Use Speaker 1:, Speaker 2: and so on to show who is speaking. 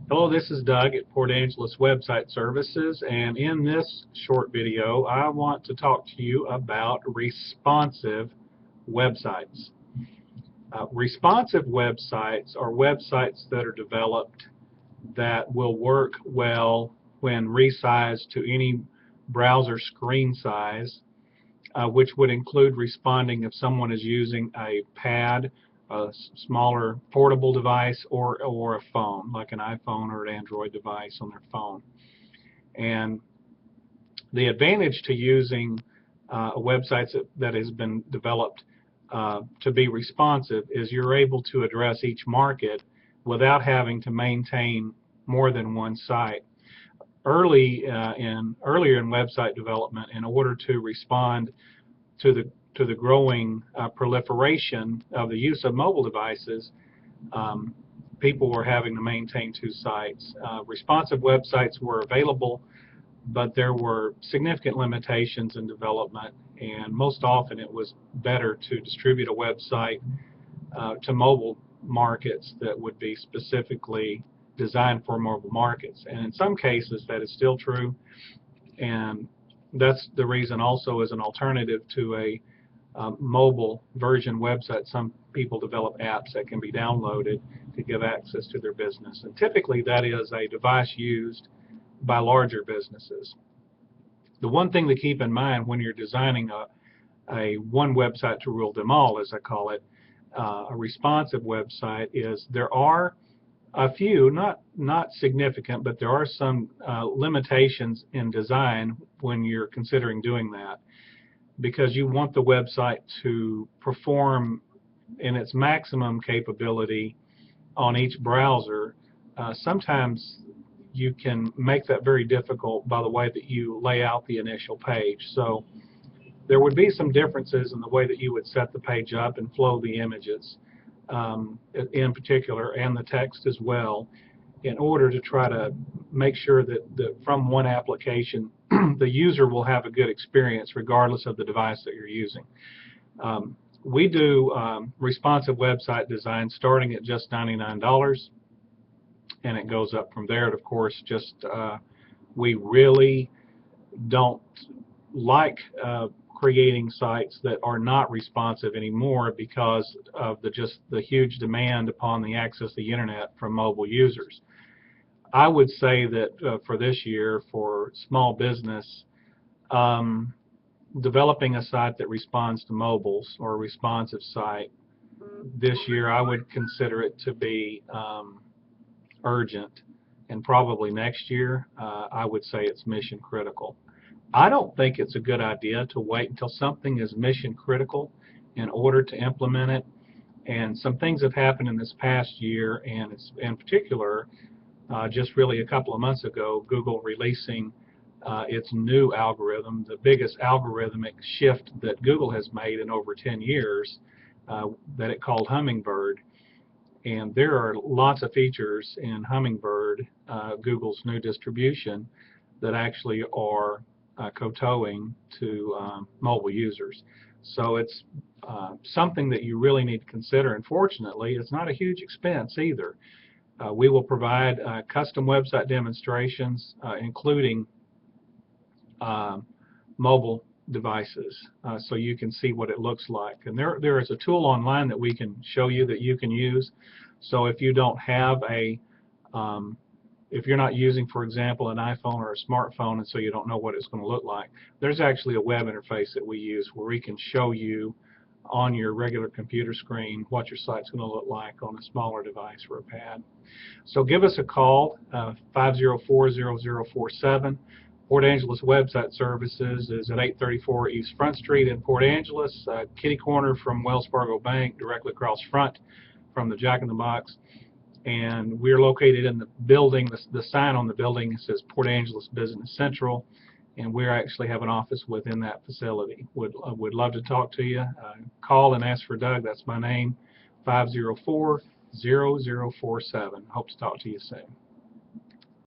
Speaker 1: Hello, this is Doug at Port Angeles Website Services, and in this short video I want to talk to you about responsive websites. Responsive websites are websites that are developed that will work well when resized to any browser screen size, which would include responding if someone is using a pad, a smaller portable device, or a phone, like an iPhone or an Android device on their phone. And the advantage to using a website that has been developed to be responsive is you're able to address each market without having to maintain more than one site. Earlier in website development, in order to respond to the growing proliferation of the use of mobile devices, people were having to maintain two sites. Responsive websites were available, but there were significant limitations in development, and most often it was better to distribute a website to mobile markets that would be specifically designed for mobile markets. And in some cases that is still true, and that's the reason also as an alternative to a mobile version website, some people develop apps that can be downloaded to give access to their business, and typically that is a device used by larger businesses. The one thing to keep in mind when you're designing a one website to rule them all, as I call it, a responsive website, is there are a few, not significant, but there are some limitations in design when you're considering doing that, because you want the website to perform in its maximum capability on each browser. Sometimes you can make that very difficult by the way that you lay out the initial page. So there would be some differences in the way that you would set the page up and flow the images in particular, and the text as well, in order to try to make sure that from one application the user will have a good experience regardless of the device that you're using. We do responsive website design starting at just $99, and it goes up from there. And of course, just we really don't like creating sites that are not responsive anymore because of the huge demand upon the access to the internet from mobile users. I would say that for this year, for small business, developing a site that responds to mobiles, or a responsive site, this year I would consider it to be urgent, and probably next year I would say it's mission critical. I don't think it's a good idea to wait until something is mission critical in order to implement it, and some things have happened in this past year, and it's in particular just really a couple of months ago, Google releasing its new algorithm, the biggest algorithmic shift that Google has made in over 10 years, that it called Hummingbird. And there are lots of features in Hummingbird, Google's new distribution, that actually are kowtowing to mobile users. So it's something that you really need to consider, and fortunately it's not a huge expense either. We will provide custom website demonstrations, including mobile devices, so you can see what it looks like. And there is a tool online that we can show you that you can use. So if you don't have if you're not using, for example, an iPhone or a smartphone, and so you don't know what it's going to look like, there's actually a web interface that we use where we can show you on your regular computer screen what your site's going to look like on a smaller device or a pad. So give us a call, 504-0047. Port Angeles Website Services is at 834 East Front Street in Port Angeles, kitty corner from Wells Fargo Bank, directly across front from the Jack in the Box. And we're located in the building. The sign on the building says Port Angeles Business Central, and we actually have an office within that facility. Would love to talk to you. Call and ask for Doug. That's my name, 504-0047. Hope to talk to you soon.